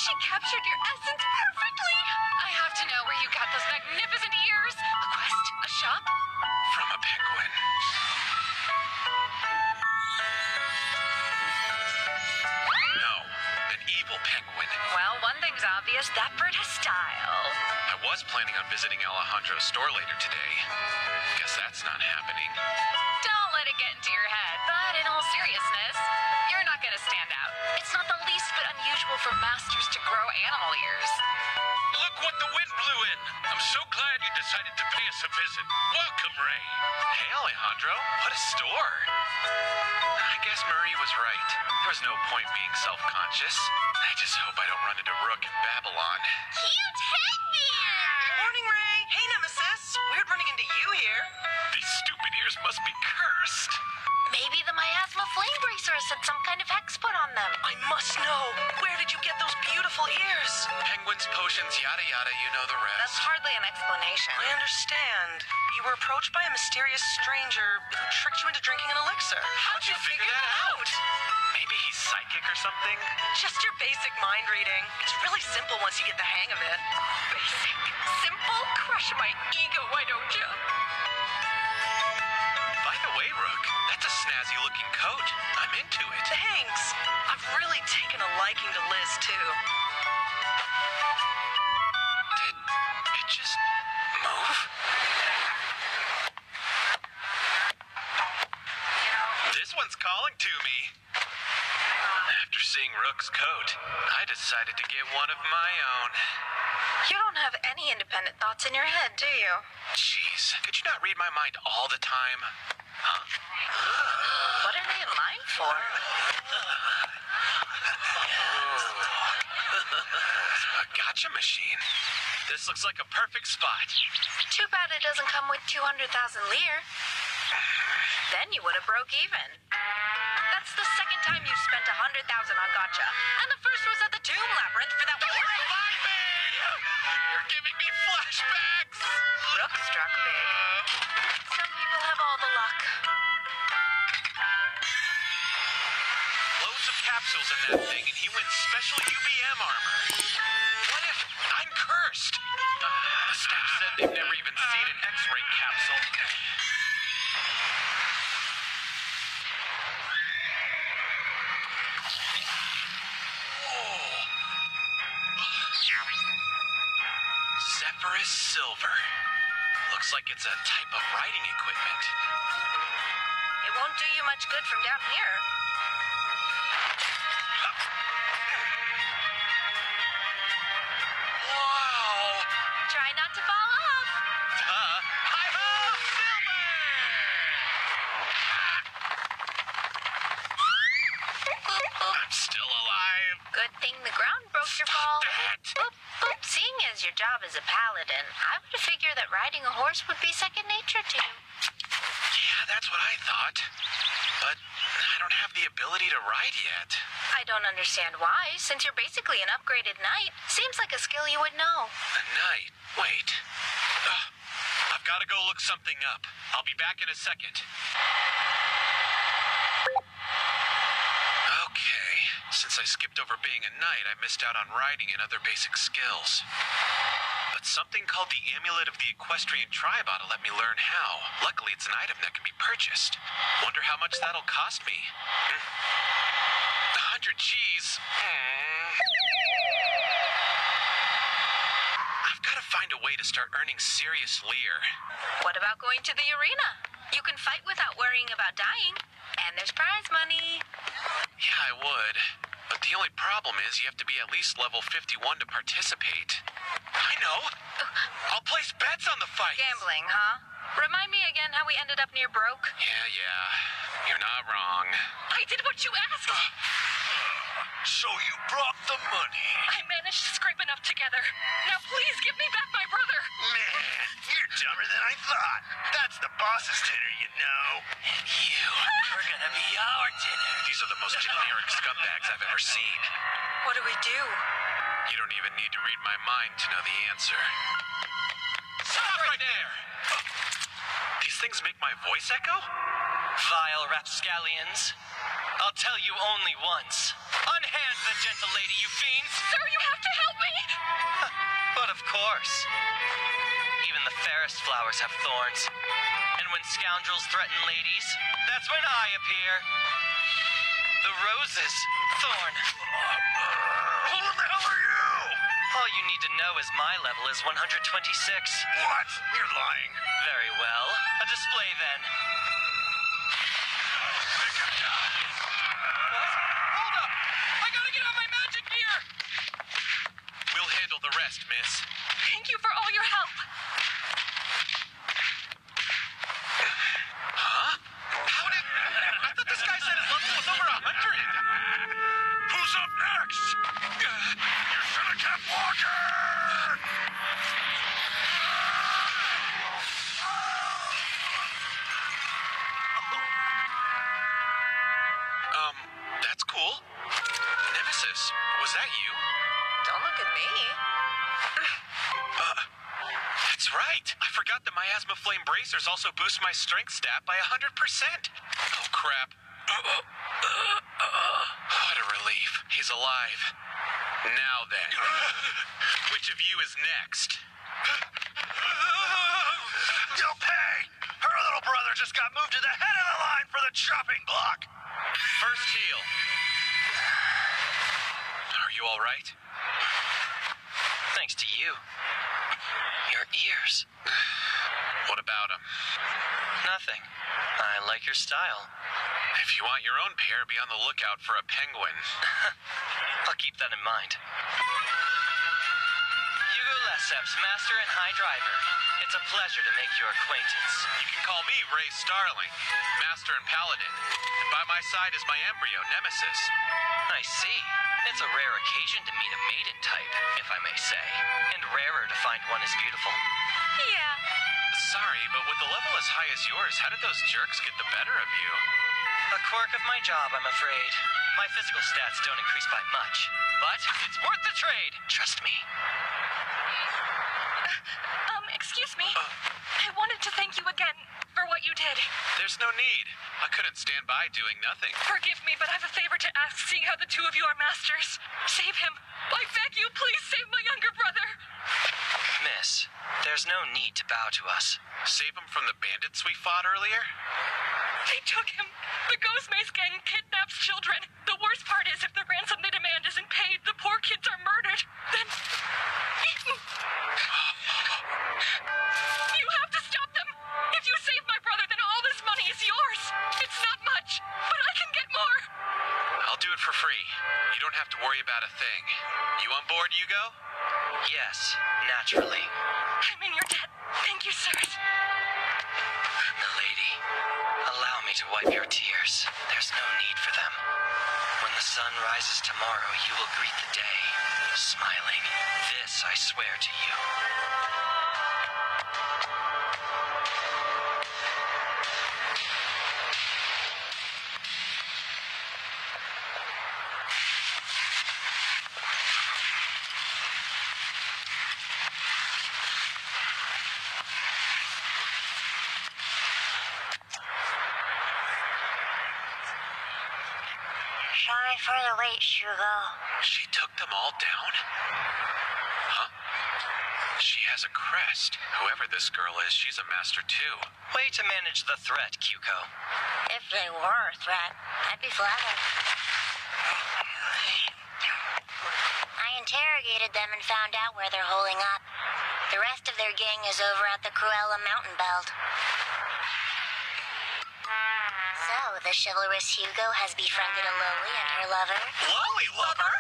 She captured your essence perfectly. I have to know where you got those magnificent ears. A quest? A shop? From a penguin. No, an evil penguin. Well, one thing's obvious. That bird has style. I was planning on visiting Alejandro's store later today. Guess that's not happening. Don't let it get into your head. But in all seriousness, you're not going to stand out. It's not the least bit unusual for masters to grow animal ears. Look what the wind blew in. I'm so glad you decided to pay us a visit. Welcome, Ray. Hey, Alejandro. What a store. I guess Marie was right. There was no point being self-conscious. I just hope I don't run into Rook in Babylon. Cute headband! Morning, Ray. Hey, Nemesis. Weird running into you here. These stupid ears must be cursed. Maybe the miasma flame bracers had some kind of hex put on them. I must know. Where did you get those beautiful ears? Penguins, potions, yada yada, you know the rest. That's hardly an explanation. I understand. You were approached by a mysterious stranger who tricked you into drinking an elixir. How'd you figure that out? Maybe he's psychic or something? Just your basic mind reading. It's really simple once you get the hang of it. Basic, simple, crush my ego, why don't you? By the way, Rook, that's a snazzy-looking coat. I'm into it. Thanks. I've really taken a liking to Liz, too. Did it just move? This one's calling to me. After seeing Rook's coat, I decided to get one of my own. You don't have any independent thoughts in your head, do you? Jeez, could you not read my mind all the time? Huh? What are they in line for? A gotcha machine. This looks like a perfect spot. Too bad it doesn't come with 200,000 lire. Then you would have broke even. That's the second time you've spent 100,000 on gotcha. And the first was at the Tomb Labyrinth for that Don't revive me! You're giving me flashbacks! Rook struck big. Some people have all the luck. Loads of capsules in that thing, and he wins special UBM armor. What if I'm cursed? The staff said they've never even seen an X-ray capsule. Zephyrus Silver. Looks like it's a type of writing equipment. It won't do you much good from down here. Wow! Try not to fall off. Hi-ho, Silver! I'm still alive. Good thing the ground broke your fall. That. Boop, boop. Seeing as your job is a paladin, I would figure that riding a horse would be second nature to you. Yeah, that's what I thought. But I don't have the ability to ride yet. I don't understand why, since you're basically an upgraded knight. Seems like a skill you would know. A knight? Wait. I've got to go look something up. I'll be back in a second. Okay. Since I skipped over being a knight, I missed out on riding and other basic skills. But something called the Amulet of the Equestrian Tribe ought to let me learn how. Luckily, it's an item that can be purchased. Wonder how much that'll cost me. 100 G's. I've got to find a way to start earning serious lire. What about going to the arena? You can fight without worrying about dying. And there's prize money. Yeah, I would. But the only problem is you have to be at least level 51 to participate. I know. I'll place bets on the fight. Gambling, huh? Remind me again how we ended up near broke. Yeah. You're not wrong. I did what you asked. So you brought the money. I managed to scrape enough together. Now please give me back my brother. Man, you're dumber than I thought. That's the boss's dinner, you know. And you are gonna be our dinner. These are the most generic scumbags I've ever seen. What do we do? You don't even need to read my mind to know the answer. Stop right there! These things make my voice echo? Vile rapscallions. I'll tell you only once. Unhand the gentle lady, you fiends! Sir, you have to help me! But of course. Even the fairest flowers have thorns. And when scoundrels threaten ladies, that's when I appear. The roses, thorn. Who the hell are you? All you need to know is my level is 126. What? You're lying. Very well. A display then. What? Hold up! I gotta get on my magic gear! We'll handle the rest, miss. Thank you for all your help. Huh? How did... I thought this guy said his level was over 100. Who's up next? You should have kept walking! That's cool. Nemesis, was that you? Don't look at me. That's right. I forgot that miasma flame bracers also boost my strength stat by 100%. Oh, crap. What a relief. He's alive. Now then, which of you is next? You'll pay! Her little brother just got moved to the head of the line for the chopping block. First heal. Are you all right? Thanks to you. Your ears. What about him? Nothing. I like your style. If you want your own pair, be on the lookout for a penguin. I'll keep that in mind. Hugo Lesseps, Master and High Driver. It's a pleasure to make your acquaintance. You can call me Ray Starling, Master and Paladin. And by my side is my embryo, Nemesis. I see. It's a rare occasion to meet a maiden type, if I may say. And rarer to find one as beautiful. Yeah. Sorry, but with a level as high as yours, how did those jerks get the better of you? A quirk of my job, I'm afraid. My physical stats don't increase by much. But it's worth the trade, trust me. Excuse me. I wanted to thank you again for what you did. There's no need. I couldn't stand by doing nothing. Forgive me, but I've a favor to ask, seeing how the two of you are masters. Save him. I beg you, please save my younger brother. Miss, there's no need to bow to us. Save him from the bandits we fought earlier? They took him. The Ghost Maze gang kidnaps children. The worst part is, if the ransom they demand isn't paid, the poor kids are murdered. Then eaten. You have to stop them. If you save my brother, then all this money is yours. It's not much, but I can get more. I'll do it for free. You don't have to worry about a thing. You on board, Hugo? Yes, naturally. I'm in your debt. Thank you, sirs. Milady, allow me to wipe your tears. There's no need for them. When the sun rises tomorrow, you will greet the day, smiling. This I swear to you. Sorry for the wait, Hugo. She took them all down? Huh? She has a crest. Whoever this girl is, she's a master too. Way to manage the threat, Cuco. If they were a threat, I'd be flattered. I interrogated them and found out where they're holding up. The rest of their gang is over at the Cruella mountain belt. So, the chivalrous Hugo has befriended a Loli and her lover. Lolly lover?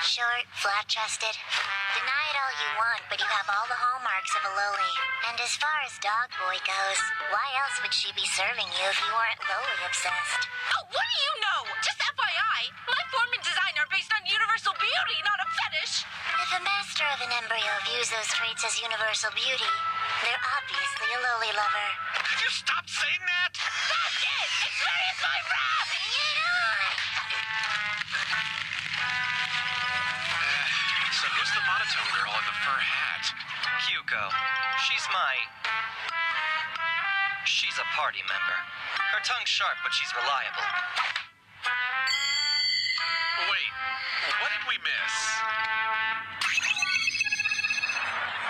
Short, flat-chested. Deny it all you want, but you have all the hallmarks of a Loli. And as far as Dog Boy goes, why else would she be serving you if you weren't Loli obsessed? Oh, what do you know? Just FYI, my form and design are based on universal beauty, not a fetish. If a master of an embryo views those traits as universal beauty, they're obviously a Loli lover. Could you stop saying that? That's it! Experience my wrath! So who's the monotone girl in the fur hat? Cuco. She's a party member. Her tongue's sharp, but she's reliable. Wait, what did we miss?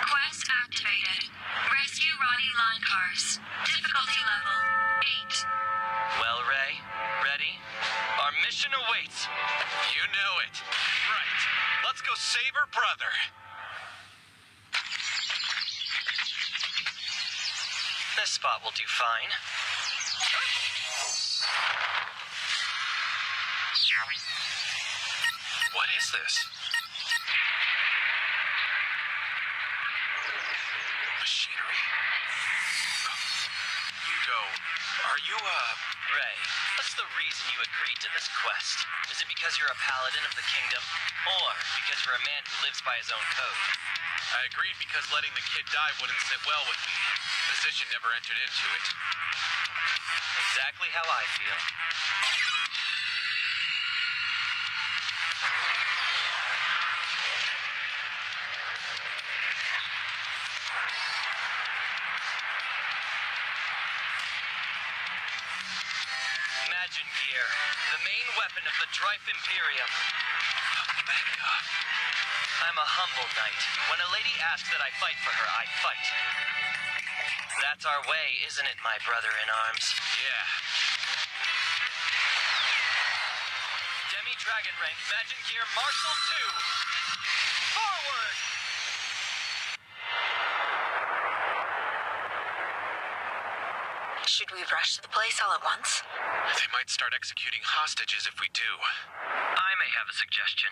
Quest activated. Rescue Roddy line cars. Difficulty level 8. Well, Ray, ready? Our mission awaits. You knew it. Right. Let's go save her brother. This spot will do fine. What is this? Machinery? Hugo, are you, Ray, what's the reason you agreed to this quest? Is it because you're a paladin of the kingdom? Or because you're a man who lives by his own code? I agreed because letting the kid die wouldn't sit well with me. Position never entered into it. Exactly how I feel. Imagine gear, the main weapon of the Drife Imperium. Back up. I'm a humble knight. When a lady asks that I fight for her, I fight. That's our way, isn't it, my brother-in-arms? Yeah. Demi-Dragon rank, Imagine gear, Marshal 2! Forward! Should we rush to the place all at once? They might start executing hostages if we do. I may have a suggestion.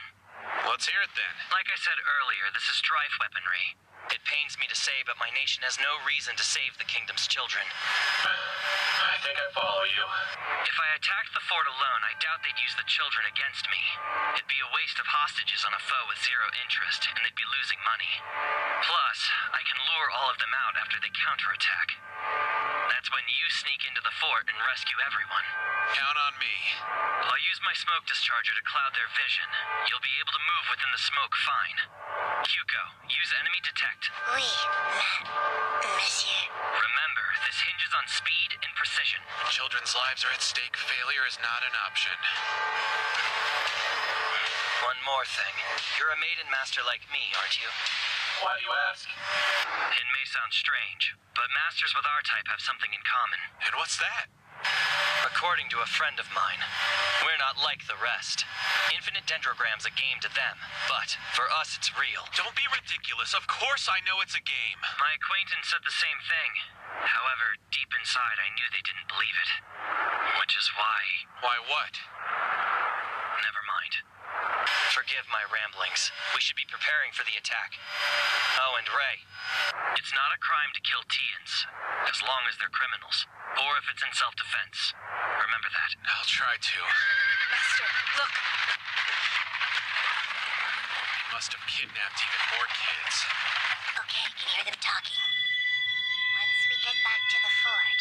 Let's hear it then. Like I said earlier, this is Drife weaponry. It pains me to say, but my nation has no reason to save the kingdom's children. I think I follow you. If I attacked the fort alone, I doubt they'd use the children against me. It'd be a waste of hostages on a foe with zero interest, and they'd be losing money. Plus, I can lure all of them out after they counterattack. That's when you sneak into the fort and rescue everyone. Count on me. I'll use my smoke discharger to cloud their vision. You'll be able to move within the smoke fine. Hugo, use enemy detect. Oui, monsieur. Remember, this hinges on speed and precision. Children's lives are at stake. Failure is not an option. One more thing. You're a maiden master like me, aren't you? Why do you ask? It may sound strange, but masters with our type have something in common. And what's that? According to a friend of mine, we're not like the rest. Infinite dendrogram's a game to them, but for us it's real. Don't be ridiculous. Of course I know it's a game. My acquaintance said the same thing. However, deep inside I knew they didn't believe it. Which is why... Why what? Never mind. Forgive my ramblings. We should be preparing for the attack. Oh, and Ray, it's not a crime to kill Tians, as long as they're criminals. Or if it's in self-defense. Remember that. I'll try to. Master, look. They must have kidnapped even more kids. Okay, can hear them talking. Once we get back to the fort,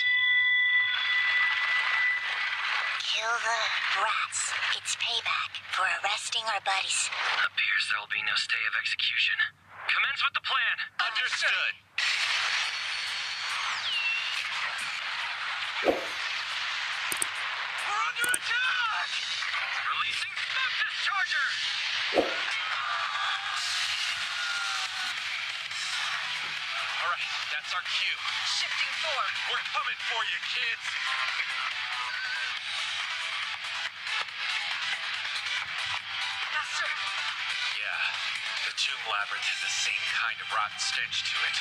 kill the brats. It's payback for arresting our buddies. Appears there will be no stay of execution. Commence with the plan. Understood. We're under attack! Releasing smoke discharger! All right, that's our cue. Shifting form. We're coming for you, kids. Master. Yeah, the tomb labyrinth has the same kind of rotten stench to it.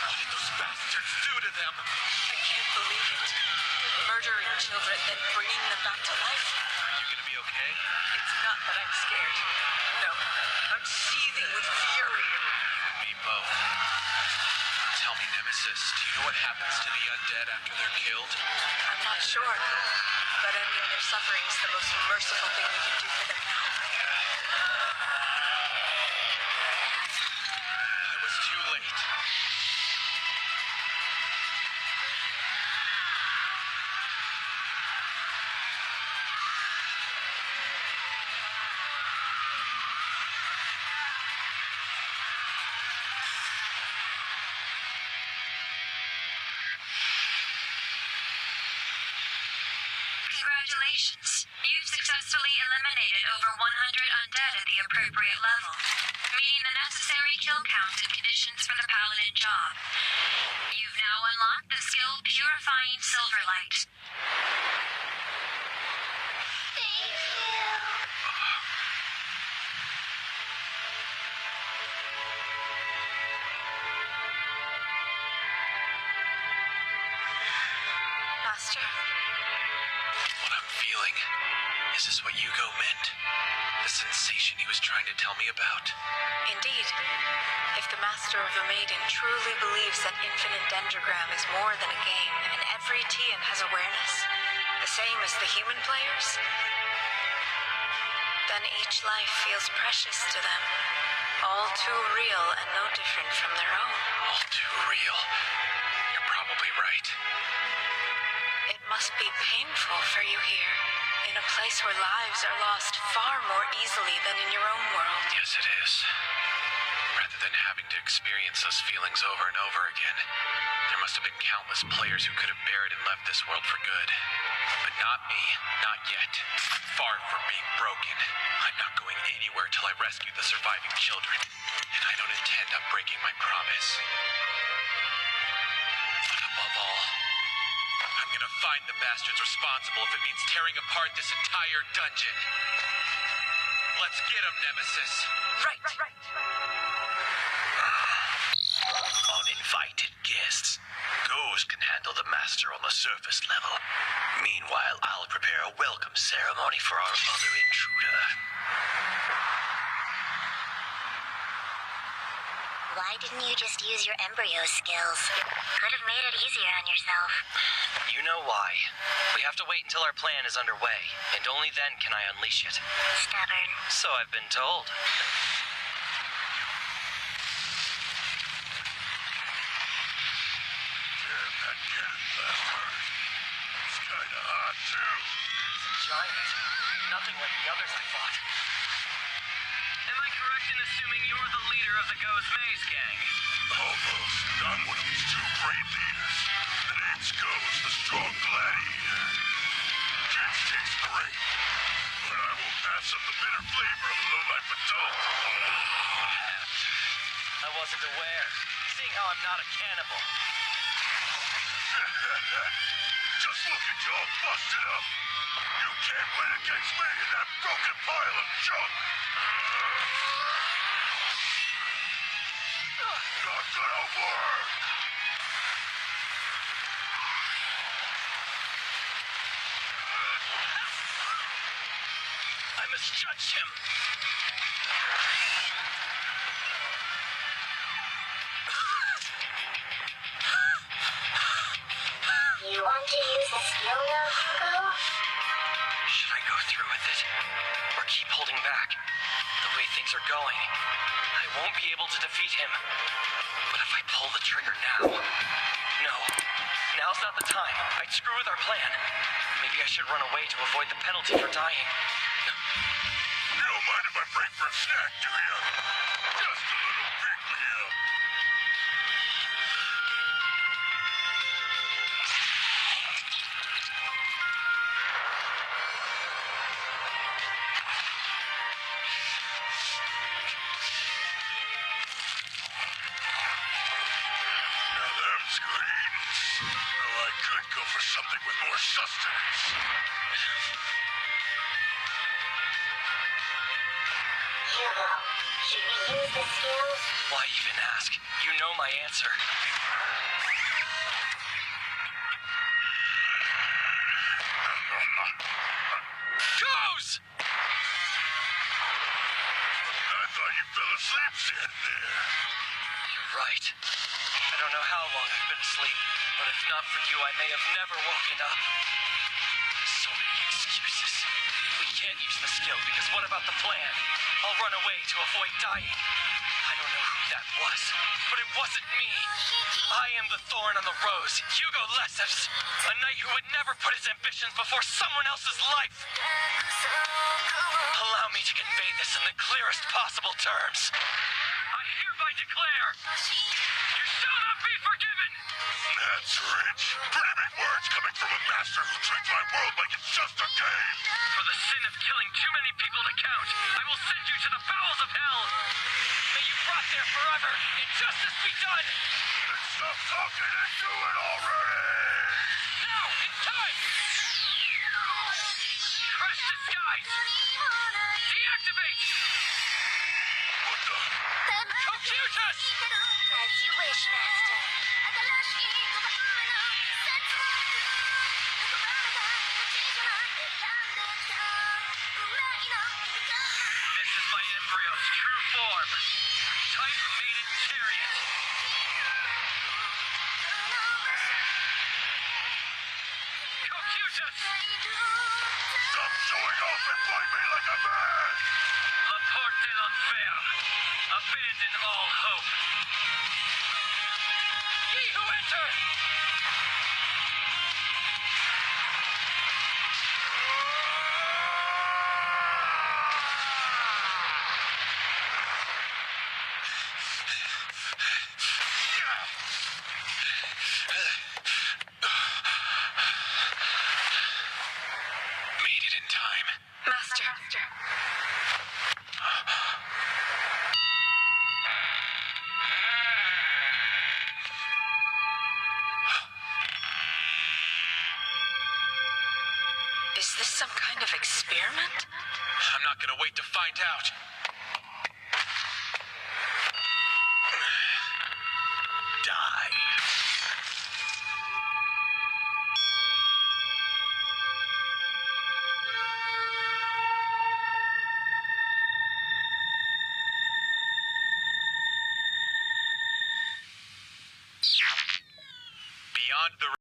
What did those bastards do to them? I can't believe it. Murdering children, then bringing them back to life. Are you gonna be okay? It's not that I'm scared. No, I'm seething with fury. Me both. Tell me, Nemesis, do you know what happens to the undead after they're killed? I'm not sure, but ending their suffering is the most merciful thing we can do for them now. I was too late. Congratulations. You've successfully eliminated over 100 undead at the appropriate level, meeting the necessary kill count and conditions for the paladin job. You've now unlocked the skill Purifying Silverlight. Thank you. Master? What I'm feeling. Is this what Hugo meant? The sensation he was trying to tell me about? Indeed. If the Master of the Maiden truly believes that Infinite Dendrogram is more than a game, and every Tian has awareness, the same as the human players, then each life feels precious to them. All too real and no different from their own. All too real. You're probably right. It must be painful for you here, in a place where lives are lost far more easily than in your own world. Yes, it is. Rather than having to experience those feelings over and over again, there must have been countless players who could have buried and left this world for good. But not me. Not yet. I'm far from being broken. I'm not going anywhere till I rescue the surviving children. And I don't intend on breaking my promise. But above all, I'm gonna find the bastards responsible if it means tearing apart this entire dungeon. Let's get them, Nemesis. Right. Uninvited guests. Those can handle the master on the surface level. Meanwhile, I'll prepare a welcome ceremony for our other intruder. Why didn't you just use your embryo skills? Could have made it easier on yourself. You know why. We have to wait until our plan is underway, and only then can I unleash it. Stubborn. So I've been told. It's kinda hot, too. Giant. Nothing like the others I fought. Am I correct in assuming you're the leader of the Ghost Maze gang? Almost. I'm one of these two great leaders. The name's Ghost, the strong gladiator. Kids taste great, but I won't pass up the bitter flavor of a low-life adult. I wasn't aware, seeing how I'm not a cannibal. Just look at you all busted up. You can't win against me in that broken pile of junk. Not gonna work. I misjudged him. You want to use the skill now, Hugo? Should I go through with it? Or keep holding back? The way things are going, I won't be able to defeat him. But if I pull the trigger now... No. Now's not the time. I'd screw with our plan. Maybe I should run away to avoid the penalty for dying. You don't mind if I break for a snack, do you? Just a little pick-me-up. Now that's good eating. Though I could go for something with more sustenance. Hugo, should we use the skills? Why even ask? You know my answer. Goes! I thought you fell asleep sitting there. You're right. I don't know how long I've been asleep, but if not for you, I may have never woken up. So many excuses. We can't use the skill because what about the plan? I'll run away to avoid dying. I don't know who that was, but it wasn't me. I am the thorn on the rose, Hugo Lesseps, a knight who would never put his ambitions before someone else's life. Allow me to convey this in the clearest possible terms. I hereby declare, you shall not be forgiven. That's garbage! Framing words coming from a master who treats my world like it's just a game! For the sin of killing too many people to count, I will send you to the bowels of hell! May you rot there forever! Injustice be done! Then stop talking and do it already! Now, in time! Crash disguise! Deactivate! What the? Computers! As you wish, Master. This is my embryo's true form. Type mated chariot. Computers! Stop showing off and fight me like a man! La Porte de l'Enfer. Abandon all hope. Ye who enter! Made it in time. Master. Is this some kind of experiment? I'm not gonna wait to find out. Die. Beyond the